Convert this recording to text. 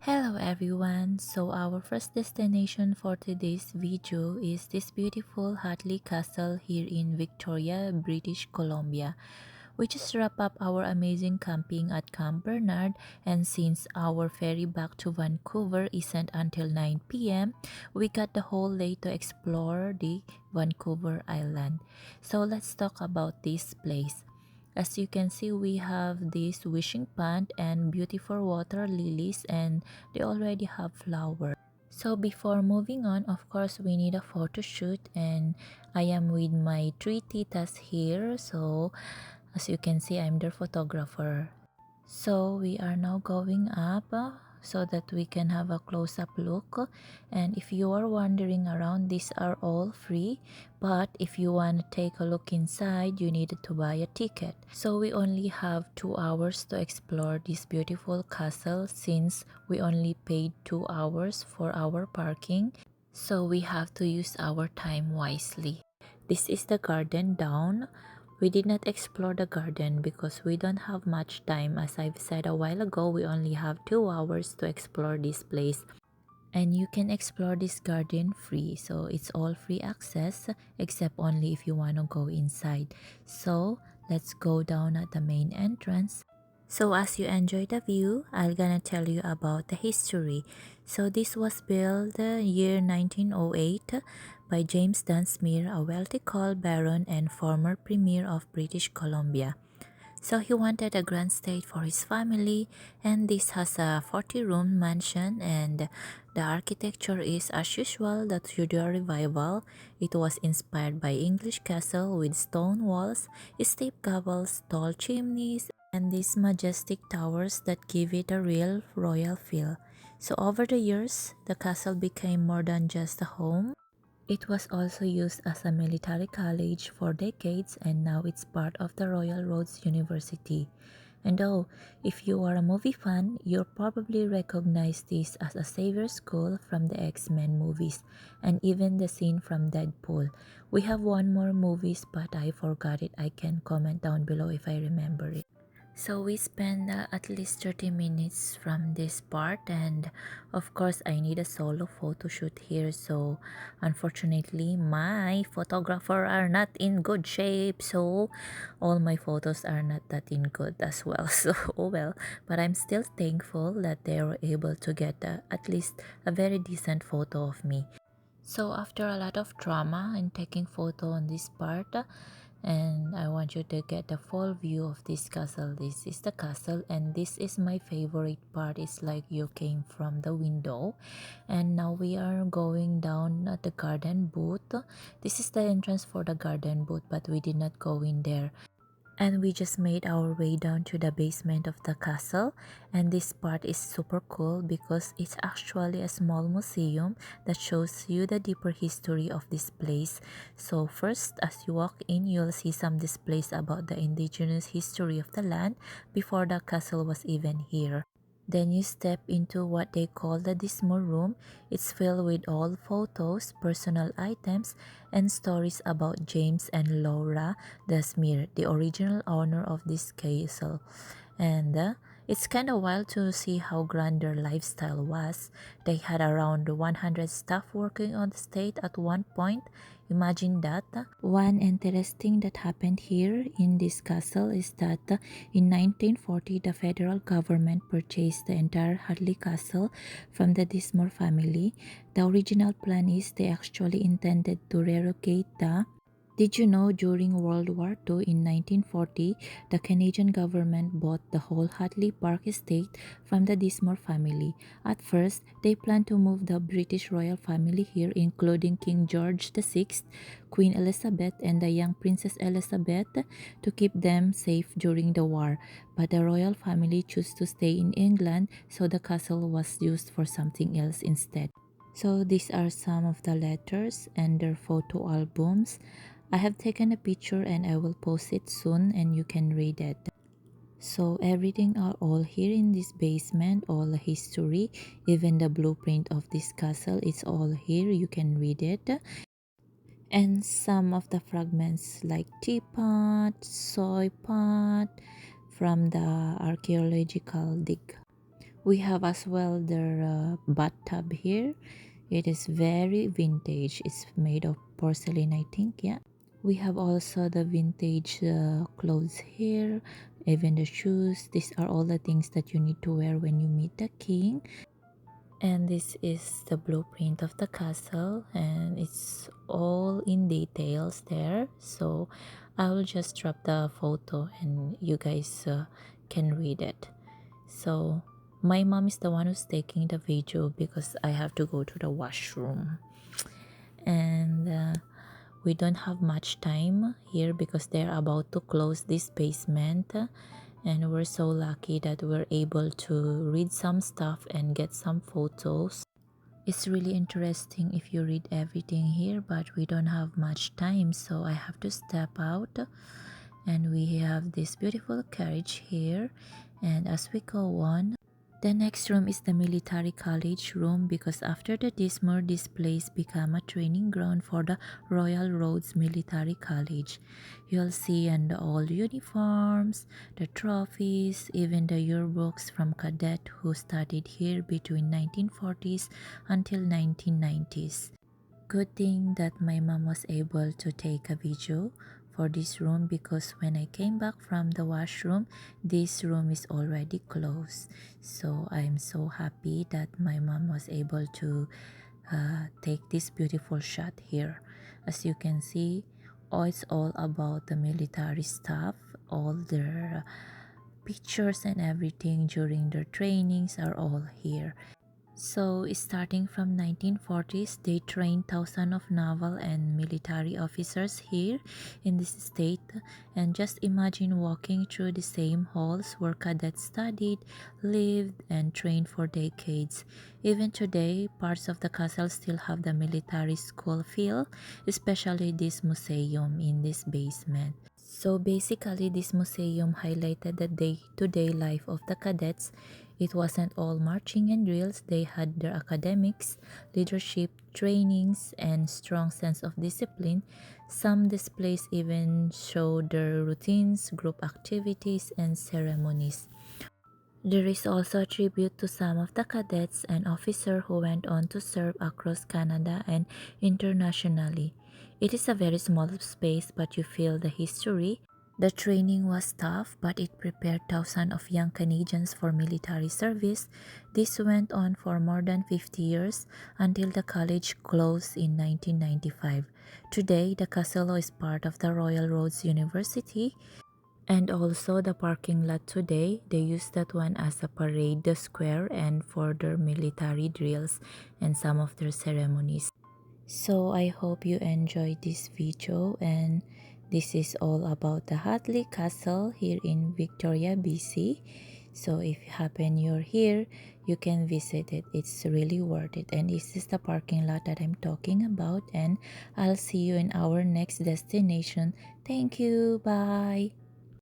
Hello everyone, so our first destination for today's video is this beautiful Hatley Castle here in Victoria, British Columbia. We just wrap up our amazing camping at Camp Barnard, and since our ferry back to Vancouver isn't until 9 p.m, we got the whole day to explore the Vancouver Island. So let's talk about this place. As you can see, we have this wishing pond and beautiful water lilies, and they already have flowers. So before moving on, of course, we need a photo shoot, and I am with my three titas here. So as you can see, I'm their photographer. So we are now going up so that we can have a close-up look. And if you are wandering around, these are all free, but if you want to take a look inside, you needed to buy a ticket. So we only have 2 hours to explore this beautiful castle since we only paid 2 hours for our parking, so we have to use our time wisely. This is the garden down. We did not explore the garden because we don't have much time. As I've said a while ago, we only have 2 hours to explore this place. And you can explore this garden free. So it's all free access except only if you want to go inside. So let's go down at the main entrance. So as you enjoy the view, I'm gonna tell you about the history. So this was built year 1908 by James Dunsmuir, a wealthy coal baron and former premier of British Columbia. So he wanted a grand estate for his family, and this has a 40-room mansion, and the architecture is as usual the Tudor Revival. It was inspired by English castle with stone walls, steep gables, tall chimneys, and these majestic towers that give it a real royal feel. So over the years, the castle became more than just a home. It was also used as a military college for decades, and now it's part of the Royal Roads University. And oh, if you are a movie fan, you'll probably recognize this as a Savior School from the X-Men movies, and even the scene from Deadpool. We have one more movies, but I forgot it. I can comment down below if I remember it. So we spend at least 30 minutes from this part, and of course I need a solo photo shoot here, so unfortunately my photographer are not in good shape, so all my photos are not that in good as well. So oh well, but I'm still thankful that they were able to get at least a very decent photo of me. So after a lot of drama and taking photo on this part, and I want you to get the full view of this castle. This is the castle, and this is my favorite part. It's like you came from the window. And now we are going down at the garden booth. This is the entrance for the garden booth, but we did not go in there. And we just made our way down to the basement of the castle, and this part is super cool because it's actually a small museum that shows you the deeper history of this place. So first, as you walk in, you'll see some displays about the indigenous history of the land before the castle was even here. Then you step into what they call the Dismal Room. It's filled with old photos, personal items, and stories about James and Laura Dunsmuir, the original owner of this castle. And it's kind of wild to see how grand their lifestyle was. They had around 100 staff working on the estate at one point. Imagine that. One interesting that happened here in this castle is that in 1940, the federal government purchased the entire Hatley Castle from the Dunsmuir family. The original plan is they actually intended to relocate the Did you know during World War II in 1940, the Canadian government bought the whole Hatley Park estate from the Dunsmuir family? At first, they planned to move the British royal family here, including King George VI, Queen Elizabeth, and the young Princess Elizabeth, to keep them safe during the war. But the royal family chose to stay in England, so the castle was used for something else instead. So these are some of the letters and their photo albums. I have taken a picture and I will post it soon and you can read it. So everything are all here in this basement, all the history, even the blueprint of this castle, it's all here, you can read it. And some of the fragments like teapot, soy pot from the archaeological dig. We have as well the bathtub here. It is very vintage. It's made of porcelain, I think. Yeah. We have also the vintage clothes here, even the shoes. These are all the things that you need to wear when you meet the king. And this is the blueprint of the castle, and it's all in details there. So I will just drop the photo and you guys can read it. So my mom is the one who's taking the video because I have to go to the washroom. And we don't have much time here because they're about to close this basement, and we're so lucky that we're able to read some stuff and get some photos. It's really interesting if you read everything here, but we don't have much time, so I have to step out. And we have this beautiful carriage here, and as we go on, the next room is the military college room because after the Dunsmuir, this place became a training ground for the Royal Roads Military College. You'll see and the old uniforms, the trophies, even the yearbooks from cadet who studied here between 1940s until 1990s. Good thing that my mom was able to take a video for this room because when I came back from the washroom, this room is already closed. So I'm so happy that my mom was able to take this beautiful shot here. As you can see, it's all about the military stuff. All their pictures and everything during their trainings are all here. So, starting from 1940s, they trained thousands of naval and military officers here in this state. And just imagine walking through the same halls where cadets studied, lived, and trained for decades. Even today, parts of the castle still have the military school feel, especially this museum in this basement. So basically, this museum highlighted the day-to-day life of the cadets. It wasn't all marching and drills. They had their academics, leadership, trainings, and strong sense of discipline. Some displays even show their routines, group activities, and ceremonies. There is also a tribute to some of the cadets and officers who went on to serve across Canada and internationally. It is a very small space, but you feel the history. The training was tough, but it prepared thousands of young Canadians for military service. This went on for more than 50 years until the college closed in 1995. Today, the castle is part of the Royal Roads University. And also the parking lot today, they use that one as a parade the square and for their military drills and some of their ceremonies. So I hope you enjoyed this video, and this is all about the Hatley Castle here in Victoria, BC. So if you happen you're here, you can visit it. It's really worth it. And this is the parking lot that I'm talking about, and I'll see you in our next destination. Thank you. Bye.